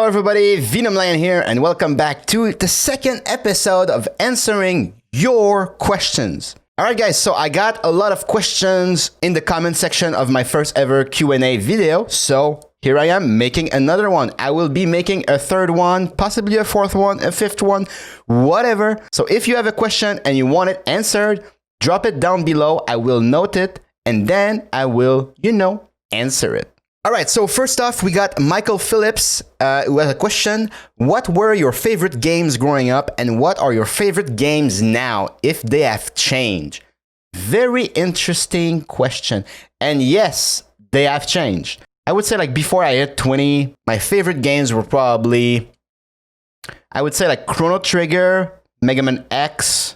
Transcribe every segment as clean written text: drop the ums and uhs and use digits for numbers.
Hello everybody, Venom here, and welcome back to the second episode of answering your questions. Alright guys, so I got a lot of questions in the comment section of my first ever Q&A video, so here I am making another one. I will be making a third one, possibly a fourth one, a fifth one, whatever. So if you have a question and you want it answered, drop it down below, I will note it, and then I will, answer it. All right, so first off, we got Michael Phillips who has a question. What were your favorite games growing up, and what are your favorite games now, if they have changed? Very interesting question. And yes, they have changed. I would say like before I hit 20, my favorite games were probably, I would say like Chrono Trigger, Mega Man X,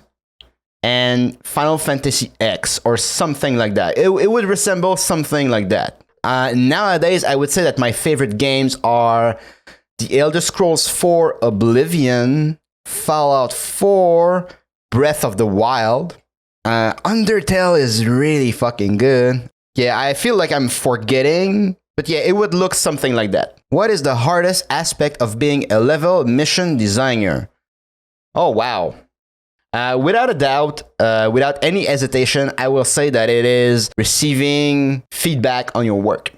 and Final Fantasy X, or something like that. It would resemble something like that. Nowadays, I would say that my favorite games are The Elder Scrolls 4 Oblivion, Fallout 4, Breath of the Wild. Undertale is really fucking good. Yeah, I feel like I'm forgetting, but yeah, it would look something like that. What is the hardest aspect of being a level mission designer? Oh, wow. Without a doubt, without any hesitation, I will say that it is receiving feedback on your work.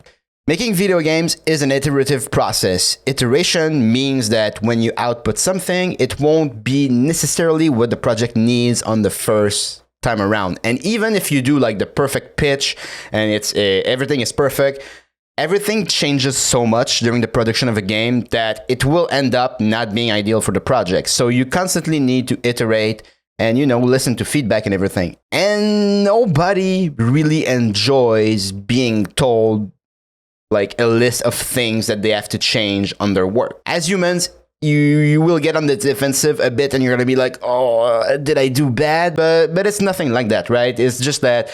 Making video games is an iterative process. Iteration means that when you output something, it won't be necessarily what the project needs on the first time around. And even if you do like the perfect pitch and it's everything is perfect, everything changes so much during the production of a game that it will end up not being ideal for the project. So you constantly need to iterate and, listen to feedback and everything. And nobody really enjoys being told like a list of things that they have to change on their work. As humans, you will get on the defensive a bit and you're going to be like, oh, did I do bad? But it's nothing like that, right? It's just that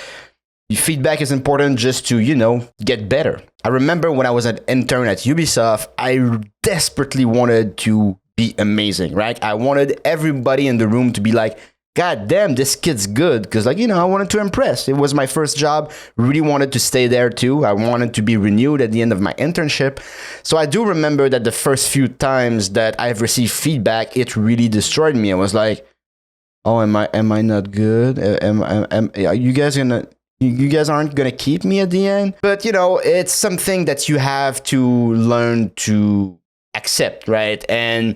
feedback is important just to, get better. I remember when I was an intern at Ubisoft, I desperately wanted to be amazing, right? I wanted everybody in the room to be like, God damn, this kid's good. Because, I wanted to impress. It was my first job. Really wanted to stay there, too. I wanted to be renewed at the end of my internship. So I do remember that the first few times that I've received feedback, it really destroyed me. I was like, oh, am I not good? Are you guys gonna... You guys aren't going to keep me at the end? But, it's something that you have to learn to accept, right? And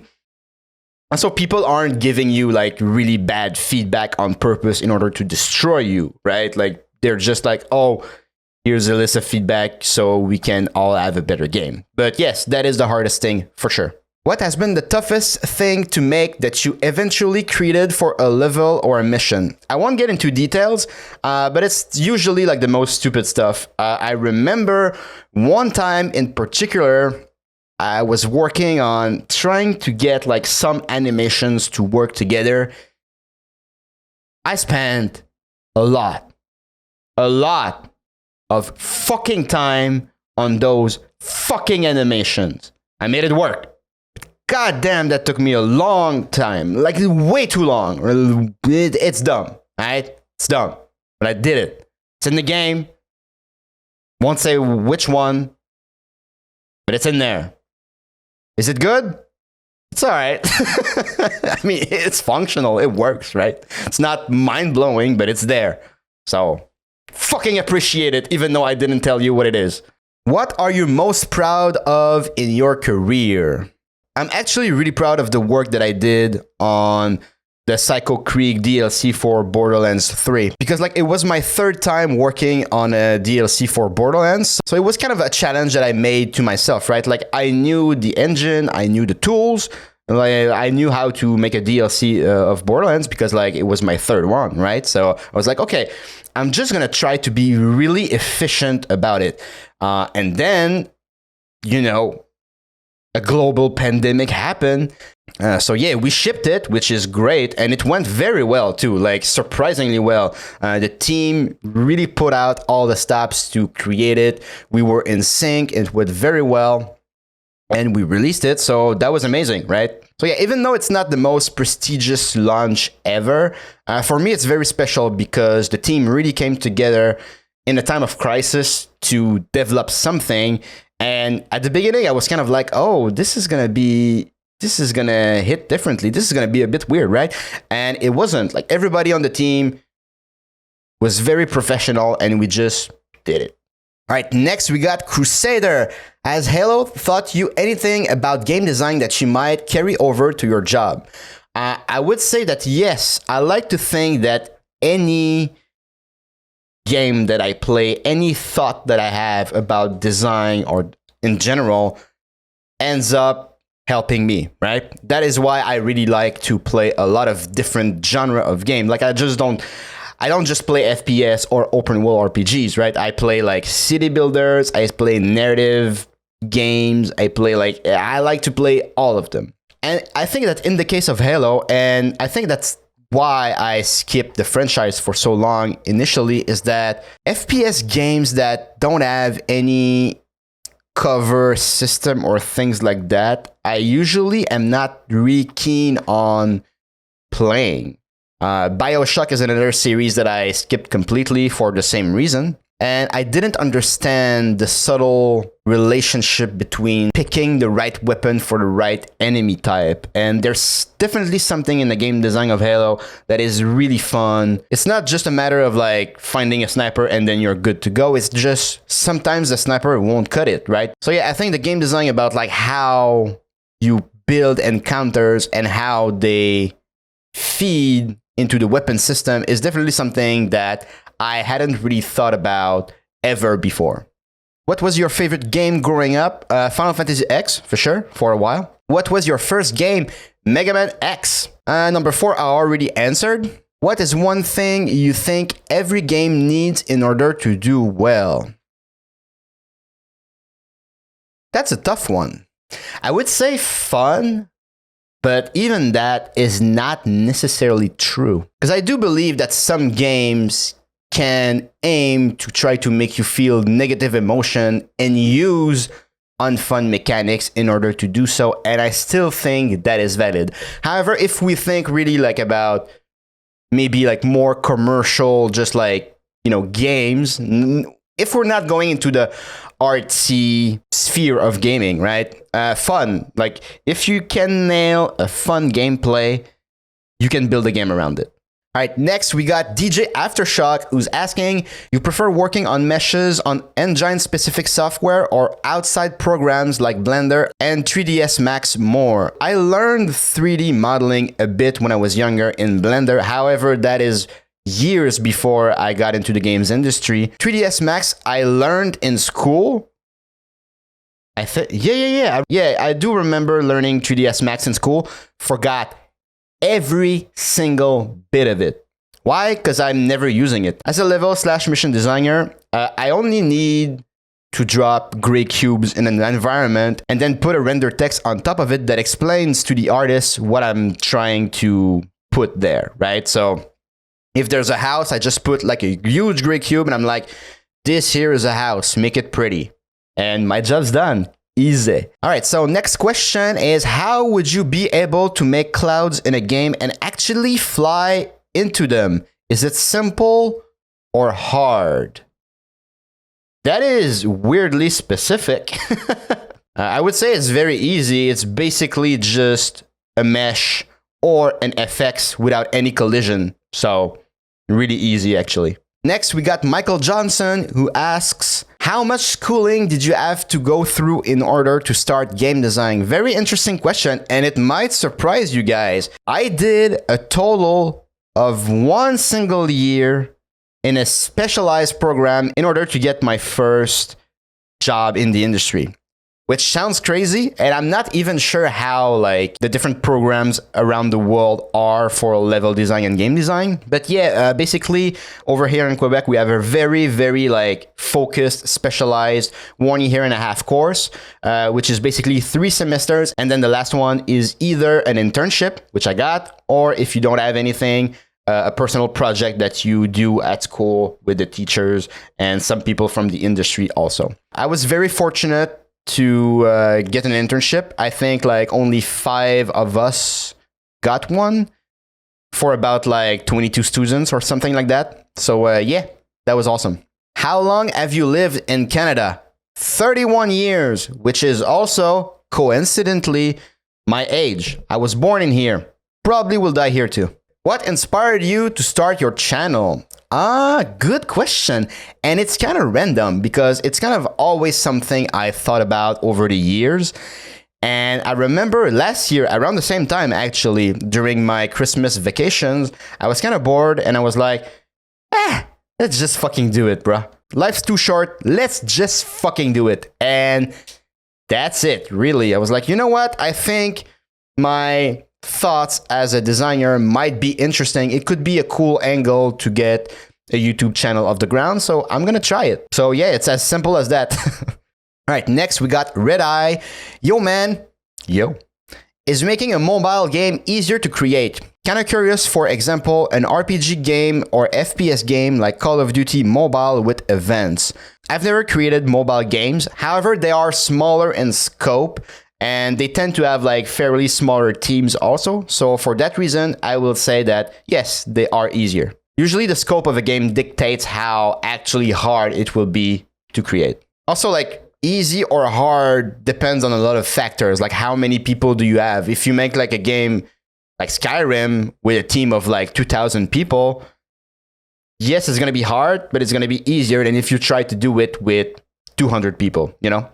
so people aren't giving you like really bad feedback on purpose in order to destroy you, right? Like they're just like, oh, here's a list of feedback so we can all have a better game. But yes, that is the hardest thing for sure. What has been the toughest thing to make that you eventually created for a level or a mission? I won't get into details, but it's usually like the most stupid stuff. I remember one time in particular, I was working on trying to get like some animations to work together. I spent a lot of fucking time on those fucking animations. I made it work. God damn, that took me a long time. Like, way too long. It's dumb, right? It's dumb. But I did it. It's in the game. Won't say which one, but it's in there. Is it good? It's all right. I mean, it's functional. It works, right? It's not mind-blowing, but it's there. So, fucking appreciate it, even though I didn't tell you what it is. What are you most proud of in your career? I'm actually really proud of the work that I did on the Psycho Creek DLC for Borderlands 3. Because it was my third time working on a DLC for Borderlands. So it was kind of a challenge that I made to myself, right? Like I knew the engine, I knew the tools, I knew how to make a DLC of Borderlands because it was my third one, right? So I was like, okay, I'm just going to try to be really efficient about it. And then, a global pandemic happened. So yeah, we shipped it, which is great. And it went very well too, surprisingly well. The team really put out all the stops to create it. We were in sync. It went very well. And we released it. So that was amazing, right? So yeah, even though it's not the most prestigious launch ever, for me, it's very special because the team really came together in a time of crisis to develop something And at the beginning, I was kind of like, oh, this is going to hit differently. This is going to be a bit weird, right? And it wasn't. Like, everybody on the team was very professional, and we just did it. All right, next we got Crusader. Has Halo taught you anything about game design that you might carry over to your job? I would say that yes. I like to think that any game that I play, any thought that I have about design or in general, ends up helping me, right? That is why I really like to play a lot of different genre of game. Like, I don't just play FPS or open world RPGs, right? I play like city builders, I play narrative games, I like to play all of them. And I think that in the case of Halo, and I think that's why I skipped the franchise for so long initially, is that FPS games that don't have any cover system or things like that, I usually am not really keen on playing. BioShock is another series that I skipped completely for the same reason. And I didn't understand the subtle relationship between picking the right weapon for the right enemy type. And there's definitely something in the game design of Halo that is really fun. It's not just a matter of like finding a sniper and then you're good to go. It's just sometimes the sniper won't cut it, right? So yeah, I think the game design about like how you build encounters and how they feed into the weapon system is definitely something that I hadn't really thought about ever before. What was your favorite game growing up? Final Fantasy X, for sure, for a while. What was your first game? Mega Man X. Number 4, I already answered. What is one thing you think every game needs in order to do well? That's a tough one. I would say fun, but even that is not necessarily true. Because I do believe that some games can aim to try to make you feel negative emotion and use unfun mechanics in order to do so, and I still think that is valid. However, if we think really like about maybe like more commercial, just like, you know, games, if we're not going into the artsy sphere of gaming, right? Fun, like if you can nail a fun gameplay, you can build a game around it. All right, next we got DJ Aftershock, who's asking, you prefer working on meshes on engine-specific software or outside programs like Blender and 3ds Max more? I learned 3D modeling a bit when I was younger in Blender. However, that is years before I got into the games industry. 3ds Max, I learned in school. Yeah, I do remember learning 3ds Max in school. Forgot every single bit of it. Why? Because I'm never using it. As a level/mission designer, I only need to drop gray cubes in an environment and then put a render text on top of it that explains to the artist what I'm trying to put there, right? So if there's a house, I just put like a huge gray cube and I'm like, this here is a house, make it pretty. And my job's done. Easy. All right, so next question is, how would you be able to make clouds in a game and actually fly into them? Is it simple or hard? That is weirdly specific. I would say it's very easy. It's basically just a mesh or an FX without any collision. So really easy, actually. Next, we got Michael Johnson, who asks, how much schooling did you have to go through in order to start game design? Very interesting question, and it might surprise you guys. I did a total of 1 single year in a specialized program in order to get my first job in the industry, which sounds crazy, and I'm not even sure how like the different programs around the world are for level design and game design. But yeah, basically over here in Quebec, we have a very, very like focused, specialized 1.5 year course, which is basically 3 semesters. And then the last one is either an internship, which I got, or if you don't have anything, a personal project that you do at school with the teachers and some people from the industry also. I was very fortunate to get an internship. I think like only 5 of us got one for about like 22 students or something like that. So yeah, that was awesome. How long have you lived in Canada? 31 years, which is also, coincidentally, my age. I was born in here. Probably will die here too. What inspired you to start your channel? Good question. And it's kind of random because it's kind of always something I thought about over the years. And I remember last year, around the same time, actually, during my Christmas vacations, I was kind of bored and I was like, let's just fucking do it, bruh. Life's too short. Let's just fucking do it. And that's it, really. I was like, you know what? I think my thoughts as a designer might be interesting. It could be a cool angle to get a YouTube channel off the ground. So I'm going to try it. So yeah, it's as simple as that. All right, next we got Red Eye. Yo, man. Yo. Is making a mobile game easier to create? Kind of curious, for example, an RPG game or FPS game like Call of Duty Mobile with events. I've never created mobile games. However, they are smaller in scope and they tend to have like fairly smaller teams also. So for that reason, I will say that yes, they are easier. Usually the scope of a game dictates how actually hard it will be to create. Also, like, easy or hard depends on a lot of factors, like how many people do you have. If you make like a game like Skyrim with a team of like 2,000 people, yes, it's going to be hard, but it's going to be easier than if you try to do it with 200 people, you know?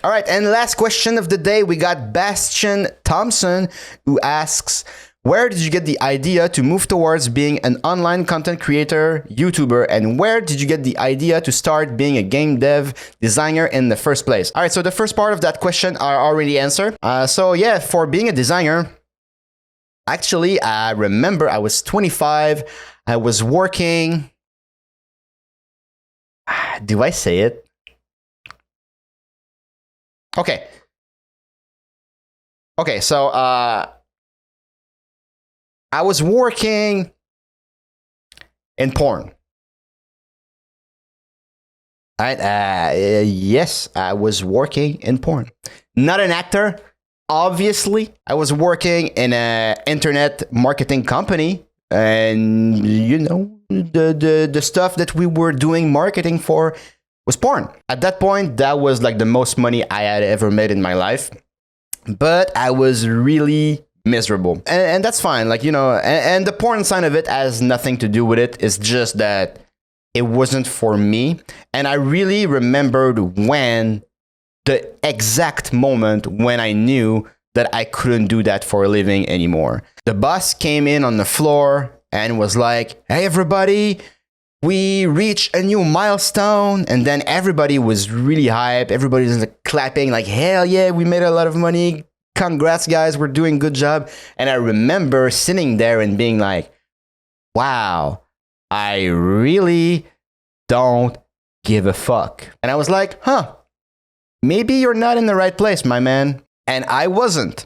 All right, and last question of the day, we got Bastian Thompson, who asks, where did you get the idea to move towards being an online content creator, YouTuber, and where did you get the idea to start being a game dev designer in the first place? All right, so the first part of that question I already answered. So yeah, for being a designer, actually, I remember I was 25. I was working. Do I say it? Okay. Okay, so I was working in porn. All right, yes, I was working in porn. Not an actor, obviously. I was working in an internet marketing company, and you know, the stuff that we were doing marketing for was porn. At that point, that was like the most money I had ever made in my life. But I was really miserable. And that's fine. Like, you know, and the porn side of it has nothing to do with it. It's just that it wasn't for me. And I really remembered when the exact moment when I knew that I couldn't do that for a living anymore. The boss came in on the floor and was like, hey, everybody, we reached a new milestone. And then everybody was really hyped. Everybody was like clapping like, hell yeah, we made a lot of money. Congrats, guys, we're doing a good job. And I remember sitting there and being like, wow, I really don't give a fuck. And I was like, maybe you're not in the right place, my man. And I wasn't.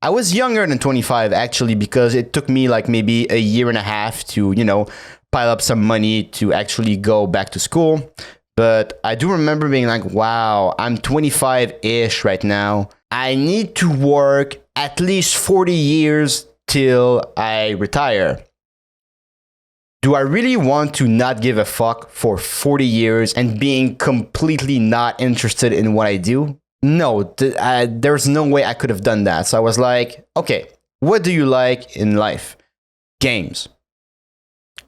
I was younger than 25, actually, because it took me like maybe a year and a half to, you know, pile up some money to actually go back to school. But I do remember being like, wow, I'm 25-ish right now. I need to work at least 40 years till I retire. Do I really want to not give a fuck for 40 years and being completely not interested in what I do? No, there's no way I could have done that. So I was like, okay, what do you like in life? Games.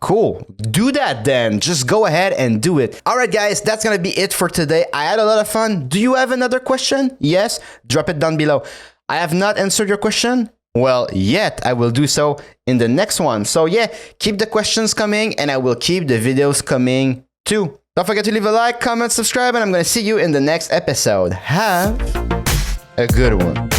Cool. Do that then. Just go ahead and do it. All right, guys, that's going to be it for today. I had a lot of fun. Do you have another question? Yes? Drop it down below. I have not answered your question? Well, yet I will do so in the next one. So yeah, keep the questions coming and I will keep the videos coming too. Don't forget to leave a like, comment, subscribe, and I'm going to see you in the next episode. Have a good one.